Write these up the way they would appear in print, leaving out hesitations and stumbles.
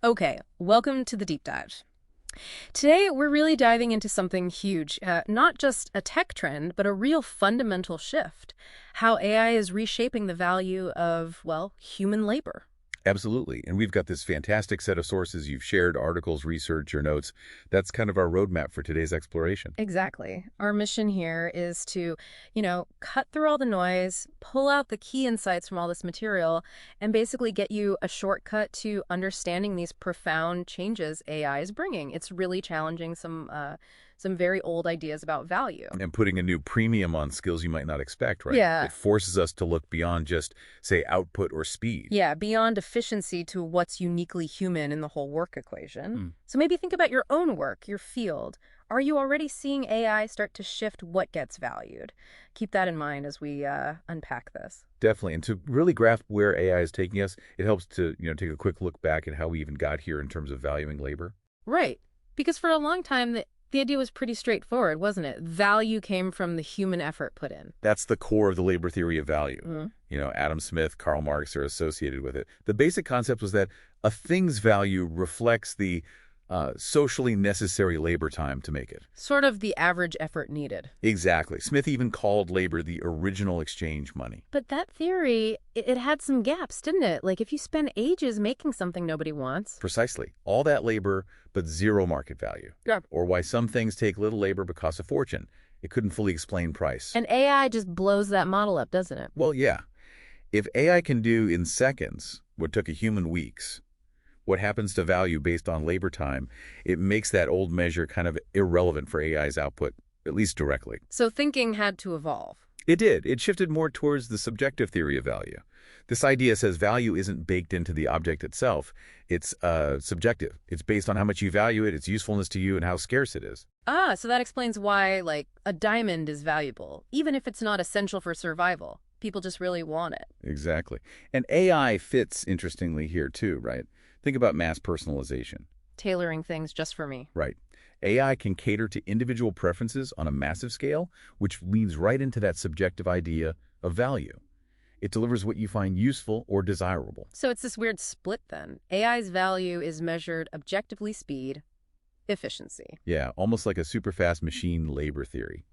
Okay, welcome to the deep dive. Today, we're really diving into something huge, not just a tech trend, but a real fundamental shift. How AI is reshaping the value of, well, human labor. Absolutely. And we've got this fantastic set of sources you've shared, articles, research, or notes. That's kind of our roadmap for today's exploration. Exactly. Our mission here is to, cut through all the noise, pull out the key insights from all this material, and basically get you a shortcut to understanding these profound changes AI is bringing. It's really challenging some very old ideas about value. And putting a new premium on skills you might not expect, right? Yeah. It forces us to look beyond just, say, output or speed. Yeah, beyond efficiency to what's uniquely human in the whole work equation. Hmm. So maybe think about your own work, your field. Are you already seeing AI start to shift what gets valued? Keep that in mind as we unpack this. Definitely. And to really grasp where AI is taking us, it helps to, take a quick look back at how we even got here in terms of valuing labor. Right. Because for a long time, the idea was pretty straightforward, wasn't it? Value came from the human effort put in. That's the core of the labor theory of value. Mhm. Adam Smith, Karl Marx are associated with it. The basic concept was that a thing's value reflects the socially necessary labor time to make it. Sort of the average effort needed. Exactly. Smith even called labor the original exchange money. But that theory, it had some gaps, didn't it? Like if you spend ages making something nobody wants. Precisely. All that labor, but zero market value. Yeah. Or why some things take little labor but cost a fortune. It couldn't fully explain price. And AI just blows that model up, doesn't it? Well, yeah. If AI can do in seconds what took a human weeks, what happens to value based on labor time, it makes that old measure kind of irrelevant for AI's output, at least directly. So thinking had to evolve. It did. It shifted more towards the subjective theory of value. This idea says value isn't baked into the object itself. It's subjective. It's based on how much you value it, its usefulness to you, and how scarce it is. Ah, so that explains why, like, a diamond is valuable, even if it's not essential for survival. People just really want it. Exactly. And AI fits interestingly here too, right? Think about mass personalization. Tailoring things just for me. Right. AI can cater to individual preferences on a massive scale, which leads right into that subjective idea of value. It delivers what you find useful or desirable. So it's this weird split then. AI's value is measured objectively speed, efficiency. Yeah, almost like a super fast machine labor theory.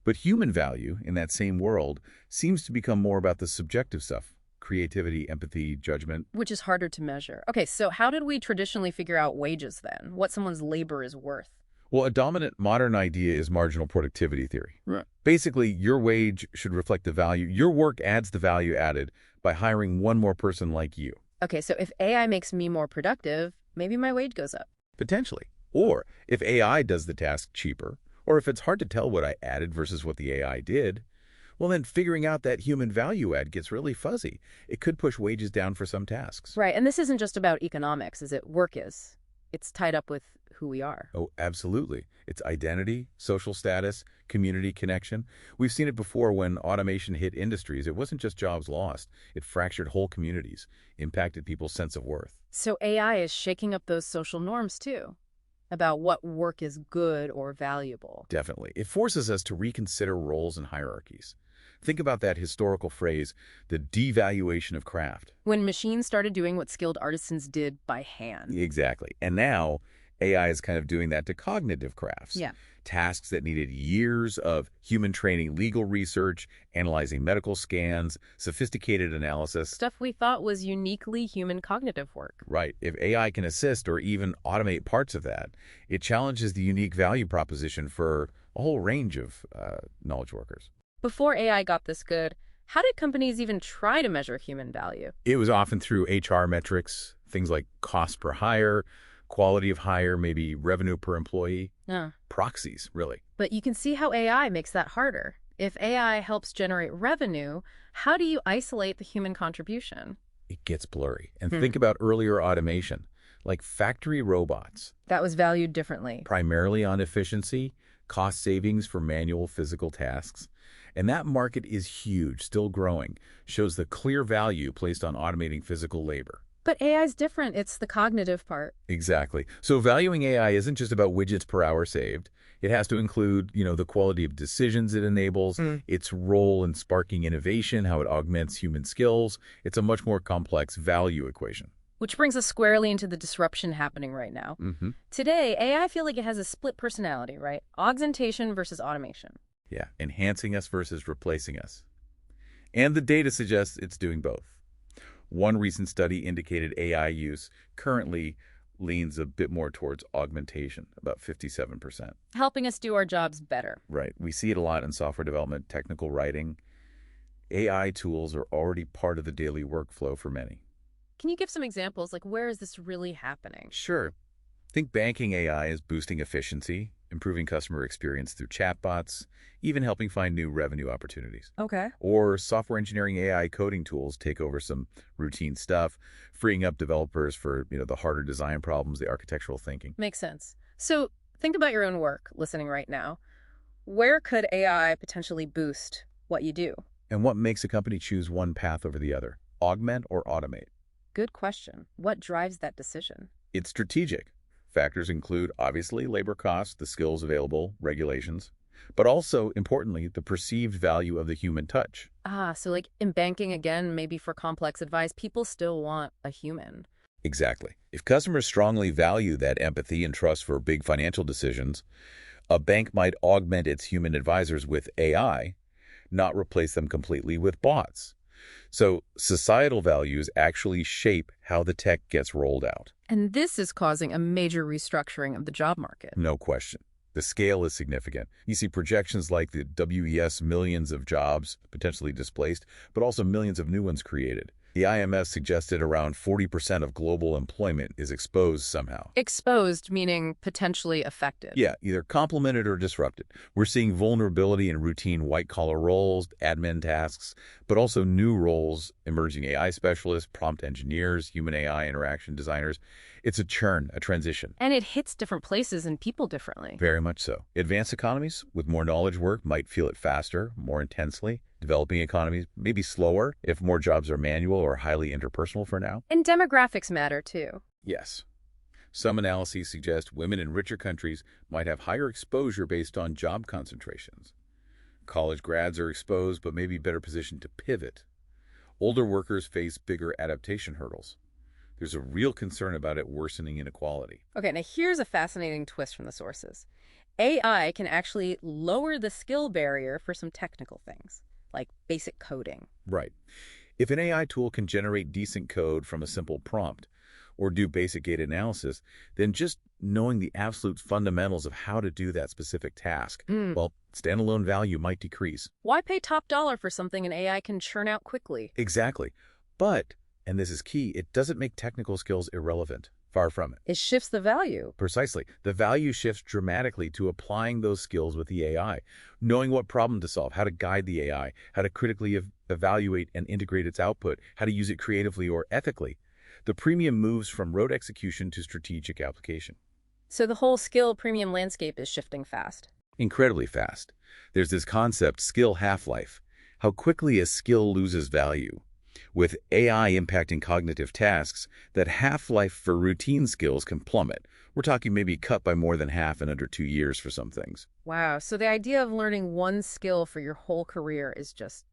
But human value in that same world seems to become more about the subjective stuff. Creativity, empathy, judgment. Which is harder to measure. Okay, so how did we traditionally figure out wages then? What someone's labor is worth? Well, a dominant modern idea is marginal productivity theory. Right. Basically, your wage should reflect the value. Your work adds the value added by hiring one more person like you. Okay, so if AI makes me more productive, maybe my wage goes up. Potentially. Or if AI does the task cheaper, or if it's hard to tell what I added versus what the AI did, well, then figuring out that human value add gets really fuzzy. It could push wages down for some tasks. Right, and this isn't just about economics, is it? Work is. It's tied up with who we are. Oh, absolutely. It's identity, social status, community connection. We've seen it before when automation hit industries. It wasn't just jobs lost. It fractured whole communities, impacted people's sense of worth. So AI is shaking up those social norms too, about what work is good or valuable. Definitely. It forces us to reconsider roles and hierarchies. Think about that historical phrase, the devaluation of craft. When machines started doing what skilled artisans did by hand. Exactly. And now AI is kind of doing that to cognitive crafts. Yeah. Tasks that needed years of human training, legal research, analyzing medical scans, sophisticated analysis. Stuff we thought was uniquely human cognitive work. Right. If AI can assist or even automate parts of that, it challenges the unique value proposition for a whole range of knowledge workers. Before AI got this good, how did companies even try to measure human value? It was often through HR metrics, things like cost per hire, quality of hire, maybe revenue per employee. Proxies, really. But you can see how AI makes that harder. If AI helps generate revenue, how do you isolate the human contribution? It gets blurry. And think about earlier automation, like factory robots. That was valued differently. Primarily on efficiency, cost savings for manual physical tasks. And that market is huge, still growing, shows the clear value placed on automating physical labor. But AI is different. It's the cognitive part. Exactly. So valuing AI isn't just about widgets per hour saved. It has to include, the quality of decisions it enables, its role in sparking innovation, how it augments human skills. It's a much more complex value equation. Which brings us squarely into the disruption happening right now. Mm-hmm. Today, AI feel like it has a split personality, right? Augmentation versus automation. Yeah, enhancing us versus replacing us. And the data suggests it's doing both. One recent study indicated AI use currently leans a bit more towards augmentation, about 57%. Helping us do our jobs better. Right. We see it a lot in software development, technical writing. AI tools are already part of the daily workflow for many. Can you give some examples? Like, where is this really happening? Sure. Think banking AI is boosting efficiency, improving customer experience through chatbots, even helping find new revenue opportunities. Okay. Or software engineering AI coding tools take over some routine stuff, freeing up developers for, the harder design problems, the architectural thinking. Makes sense. So think about your own work listening right now. Where could AI potentially boost what you do? And what makes a company choose one path over the other? Augment or automate? Good question. What drives that decision? It's strategic. Factors include, obviously, labor costs, the skills available, regulations, but also, importantly, the perceived value of the human touch. So like in banking again, maybe for complex advice, people still want a human. Exactly. If customers strongly value that empathy and trust for big financial decisions, a bank might augment its human advisors with AI, not replace them completely with bots. So societal values actually shape how the tech gets rolled out. And this is causing a major restructuring of the job market. No question. The scale is significant. You see projections like the WES, millions of jobs potentially displaced, but also millions of new ones created. The IMF suggested around 40% of global employment is exposed somehow. Exposed, meaning potentially affected. Yeah, either complemented or disrupted. We're seeing vulnerability in routine white-collar roles, admin tasks, but also new roles, emerging AI specialists, prompt engineers, human AI interaction designers. It's a churn, a transition. And it hits different places and people differently. Very much so. Advanced economies with more knowledge work might feel it faster, more intensely. Developing economies maybe slower if more jobs are manual or highly interpersonal for now. And demographics matter too. Yes. Some analyses suggest women in richer countries might have higher exposure based on job concentrations. College grads are exposed but may be better positioned to pivot. Older workers face bigger adaptation hurdles. There's a real concern about it worsening inequality. Okay, now here's a fascinating twist from the sources. AI can actually lower the skill barrier for some technical things, like basic coding. Right. If an AI tool can generate decent code from a simple prompt or do basic data analysis, then just knowing the absolute fundamentals of how to do that specific task, well, standalone value might decrease. Why pay top dollar for something an AI can churn out quickly? Exactly. But, and this is key, it doesn't make technical skills irrelevant. Far from it. It shifts the value. Precisely. The value shifts dramatically to applying those skills with the AI, knowing what problem to solve, how to guide the AI, how to critically evaluate and integrate its output, how to use it creatively or ethically. The premium moves from rote execution to strategic application. So the whole skill premium landscape is shifting fast. Incredibly fast. There's this concept, skill half-life, how quickly a skill loses value. With AI impacting cognitive tasks, that half-life for routine skills can plummet. We're talking maybe cut by more than half in under 2 years for some things. Wow, so the idea of learning one skill for your whole career is just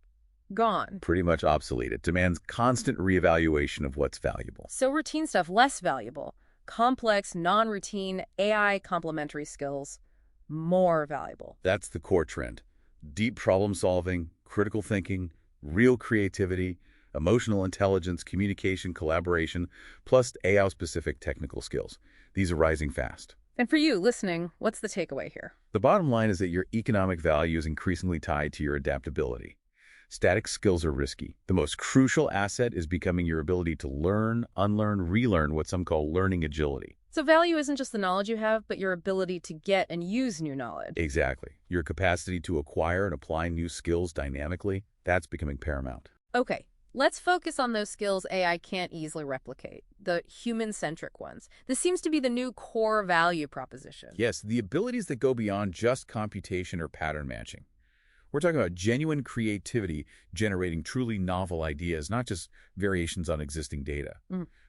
gone. Pretty much obsolete. It demands constant reevaluation of what's valuable. So routine stuff, less valuable. Complex, non-routine, AI complementary skills, more valuable. That's the core trend. Deep problem solving, critical thinking, real creativity, emotional intelligence, communication, collaboration, plus AI-specific technical skills. These are rising fast. And for you, listening, what's the takeaway here? The bottom line is that your economic value is increasingly tied to your adaptability. Static skills are risky. The most crucial asset is becoming your ability to learn, unlearn, relearn, what some call learning agility. So value isn't just the knowledge you have, but your ability to get and use new knowledge. Exactly. Your capacity to acquire and apply new skills dynamically, that's becoming paramount. Okay. Let's focus on those skills AI can't easily replicate, the human-centric ones. This seems to be the new core value proposition. Yes, the abilities that go beyond just computation or pattern matching. We're talking about genuine creativity generating truly novel ideas, not just variations on existing data.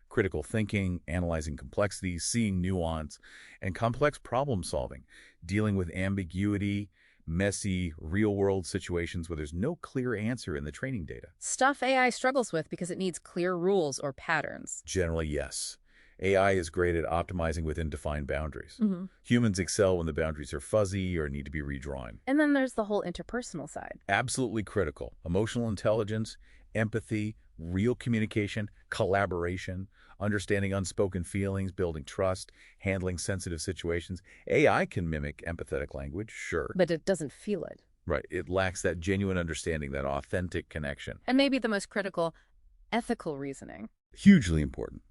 Critical thinking, analyzing complexity, seeing nuance, and complex problem solving, dealing with ambiguity, messy, real-world situations where there's no clear answer in the training data. Stuff AI struggles with because it needs clear rules or patterns. Generally, yes. AI is great at optimizing within defined boundaries. Hmm. Humans excel when the boundaries are fuzzy or need to be redrawn. And then there's the whole interpersonal side. Absolutely critical. Emotional intelligence, empathy, real communication, collaboration, understanding unspoken feelings, building trust, handling sensitive situations. AI can mimic empathetic language, sure. But it doesn't feel it. Right. It lacks that genuine understanding, that authentic connection. And maybe the most critical, ethical reasoning. Hugely important.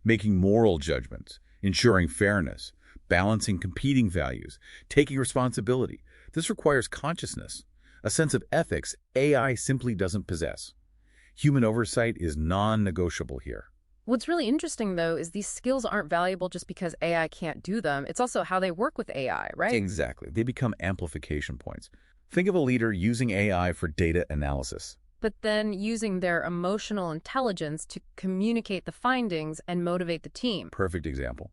Making moral judgments, ensuring fairness, balancing competing values, taking responsibility. This requires consciousness, a sense of ethics AI simply doesn't possess. Human oversight is non-negotiable here. What's really interesting, though, is these skills aren't valuable just because AI can't do them. It's also how they work with AI, right? Exactly. They become amplification points. Think of a leader using AI for data analysis. But then using their emotional intelligence to communicate the findings and motivate the team. Perfect example.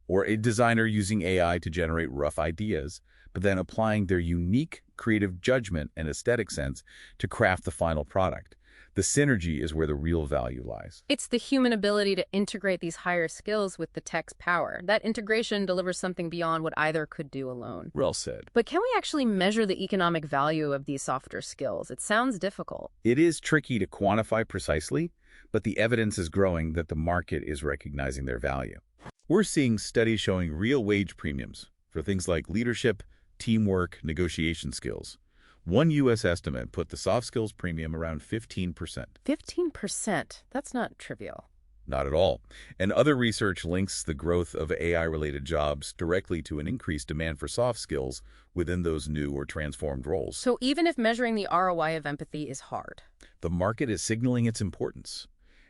Or a designer using AI to generate rough ideas, but then applying their unique creative judgment and aesthetic sense to craft the final product. The synergy is where the real value lies. It's the human ability to integrate these higher skills with the tech's power. That integration delivers something beyond what either could do alone. Well said. But can we actually measure the economic value of these softer skills? It sounds difficult. It is tricky to quantify precisely, but the evidence is growing that the market is recognizing their value. We're seeing studies showing real wage premiums for things like leadership, teamwork, negotiation skills. One U.S. estimate put the soft skills premium around 15%. 15%? That's not trivial. Not at all. And other research links the growth of AI-related jobs directly to an increased demand for soft skills within those new or transformed roles. So even if measuring the ROI of empathy is hard, the market is signaling its importance.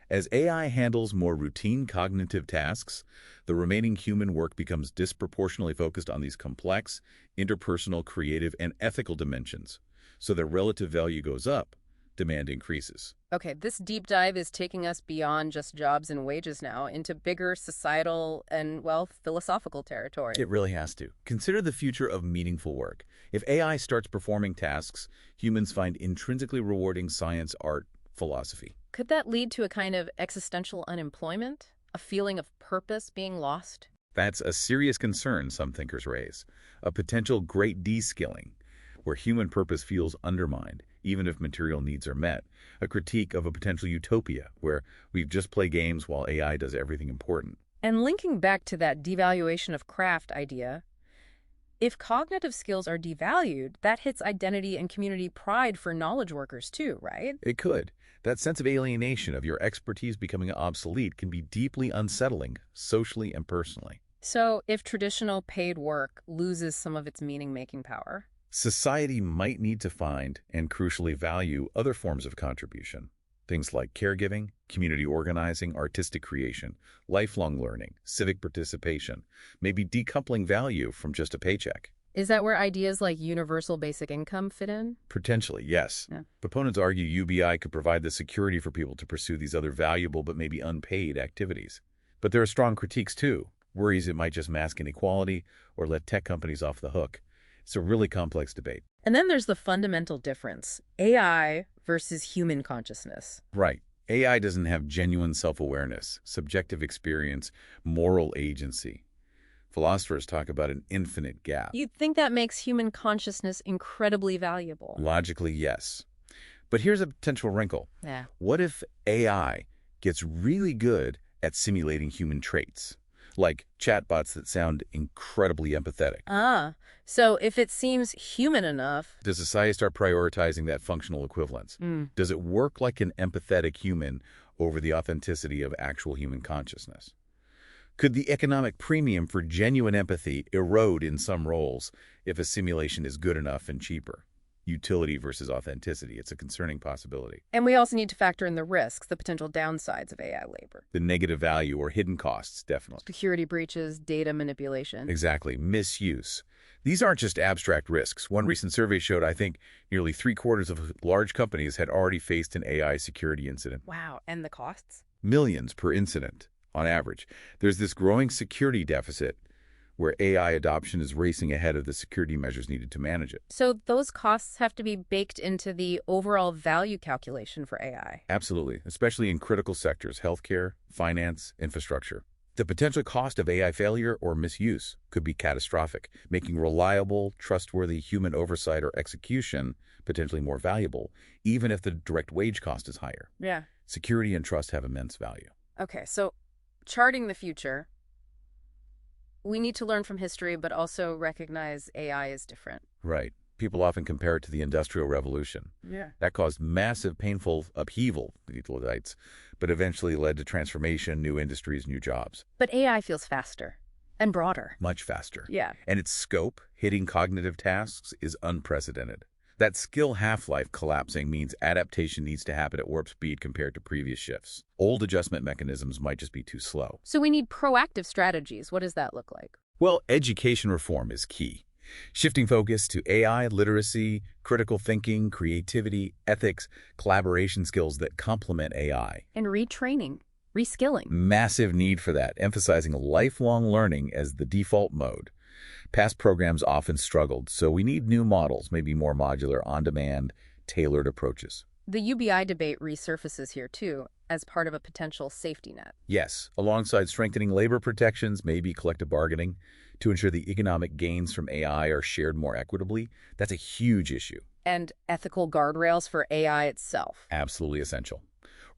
As AI handles more routine cognitive tasks, the remaining human work becomes disproportionately focused on these complex, interpersonal, creative, and ethical dimensions. So their relative value goes up, demand increases. okay, this deep dive is taking us beyond just jobs and wages now into bigger societal and, well, philosophical territory. It really has to. Consider the future of meaningful work. If AI starts performing tasks humans find intrinsically rewarding, science, art, philosophy. Could that lead to a kind of existential unemployment? A feeling of purpose being lost? That's a serious concern some thinkers raise. A potential great de-skilling, where human purpose feels undermined, even if material needs are met. A critique of a potential utopia, where we just play games while AI does everything important. And linking back to that devaluation of craft idea, if cognitive skills are devalued, that hits identity and community pride for knowledge workers too, right? It could. That sense of alienation, of your expertise becoming obsolete, can be deeply unsettling, socially and personally. So if traditional paid work loses some of its meaning-making power, Society might need to find, and crucially value, other forms of contribution. Things like caregiving, community organizing, artistic creation, lifelong learning, civic participation, maybe decoupling value from just a paycheck. is that where ideas like universal basic income fit in? Potentially, yes. Yeah. Proponents argue UBI could provide the security for people to pursue these other valuable but maybe unpaid activities. But there are strong critiques too, worries it might just mask inequality or let tech companies off the hook. It's a really complex debate. And then there's the fundamental difference, AI versus human consciousness. Right. AI doesn't have genuine self-awareness, subjective experience, moral agency. Philosophers talk about an infinite gap. You'd think that makes human consciousness incredibly valuable. Logically, yes. But here's a potential wrinkle. Yeah. What if AI gets really good at simulating human traits, like chatbots that sound incredibly empathetic? So if it seems human enough, Does society start prioritizing that functional equivalence? Does it work like an empathetic human over the authenticity of actual human consciousness? Could the economic premium for genuine empathy erode in some roles if a simulation is good enough and cheaper? Utility versus authenticity. It's a concerning possibility. and we also need to factor in the risks, the potential downsides of AI labor. The negative value or hidden costs, definitely. Security breaches, data manipulation. Exactly. Misuse. These aren't just abstract risks. One recent survey showed, I think, nearly 3/4 of large companies had already faced an AI security incident. Wow, and the costs? Millions per incident, on average. There's this growing security deficit, where AI adoption is racing ahead of the security measures needed to manage it. So those costs have to be baked into the overall value calculation for AI. Absolutely, especially in critical sectors, healthcare, finance, infrastructure. The potential cost of AI failure or misuse could be catastrophic, making reliable, trustworthy human oversight or execution potentially more valuable, even if the direct wage cost is higher. Yeah. Security and trust have immense value. Okay, so charting the future, we need to learn from history, but also recognize AI is different. Right. People often compare it to the Industrial Revolution. Yeah. That caused massive, painful upheaval, but eventually led to transformation, new industries, new jobs. But AI feels faster and broader. Much faster. Yeah. And its scope, hitting cognitive tasks, is unprecedented. That skill half-life collapsing means adaptation needs to happen at warp speed compared to previous shifts. Old adjustment mechanisms might just be too slow. So we need proactive strategies. What does that look like? Well, education reform is key. Shifting focus to AI, literacy, critical thinking, creativity, ethics, collaboration skills that complement AI. And retraining, reskilling. Massive need for that, emphasizing lifelong learning as the default mode. Past programs often struggled, so we need new models, maybe more modular, on-demand, tailored approaches. The UBI debate resurfaces here, too, as part of a potential safety net. Yes, alongside strengthening labor protections, maybe collective bargaining, to ensure the economic gains from AI are shared more equitably. That's a huge issue. And ethical guardrails for AI itself. Absolutely essential.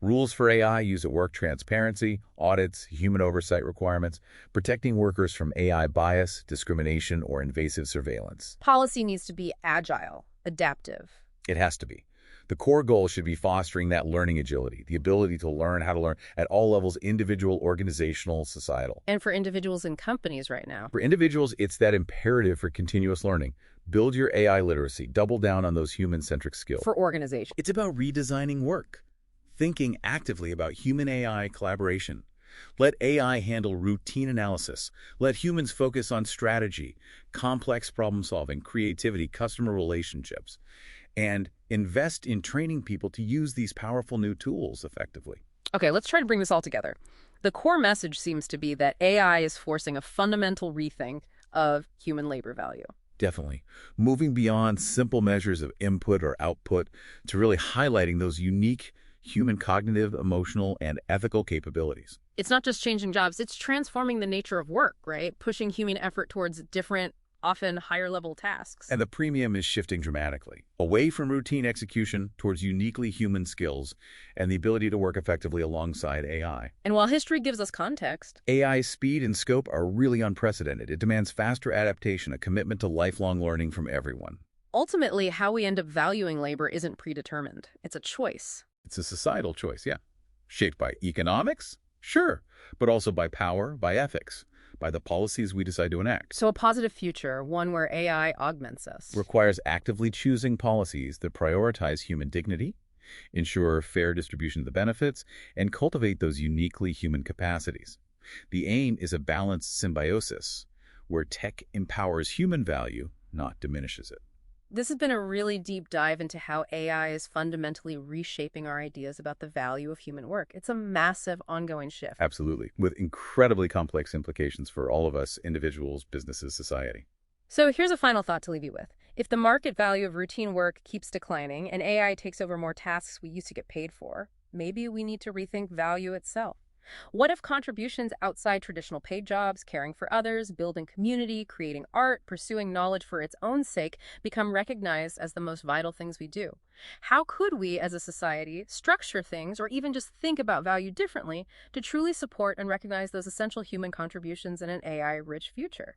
Rules for AI use at work, transparency, audits, human oversight requirements, protecting workers from AI bias, discrimination, or invasive surveillance. Policy needs to be agile, adaptive. It has to be. The core goal should be fostering that learning agility, the ability to learn how to learn at all levels, individual, organizational, societal. And for individuals and companies right now. For individuals, it's that imperative for continuous learning. Build your AI literacy, double down on those human-centric skills. For organizations. It's about redesigning work, thinking actively about human-AI collaboration. Let AI handle routine analysis. Let humans focus on strategy, complex problem-solving, creativity, customer relationships, and invest in training people to use these powerful new tools effectively. Okay, let's try to bring this all together. The core message seems to be that AI is forcing a fundamental rethink of human labor value. Definitely. Moving beyond simple measures of input or output to really highlighting those unique human cognitive, emotional, and ethical capabilities. It's not just changing jobs, it's transforming the nature of work, right? Pushing human effort towards different, often higher-level tasks. And the premium is shifting dramatically, away from routine execution towards uniquely human skills and the ability to work effectively alongside AI. And while history gives us context, AI's speed and scope are really unprecedented. It demands faster adaptation, a commitment to lifelong learning from everyone. ultimately how we end up valuing labor isn't predetermined. It's a choice. It's a societal choice, yeah. Shaped by economics? Sure. But also by power, by ethics, by the policies we decide to enact. So a positive future, one where AI augments us. Requires actively choosing policies that prioritize human dignity, ensure fair distribution of the benefits, and cultivate those uniquely human capacities. The aim is a balanced symbiosis, where tech empowers human value, not diminishes it. This has been a really deep dive into how AI is fundamentally reshaping our ideas about the value of human work. It's a massive ongoing shift. Absolutely, with incredibly complex implications for all of us, individuals, businesses, society. So here's a final thought to leave you with. If the market value of routine work keeps declining and AI takes over more tasks we used to get paid for, maybe we need to rethink value itself. What if contributions outside traditional paid jobs, caring for others, building community, creating art, pursuing knowledge for its own sake, become recognized as the most vital things we do? How could we, as a society, structure things or even just think about value differently to truly support and recognize those essential human contributions in an AI-rich future?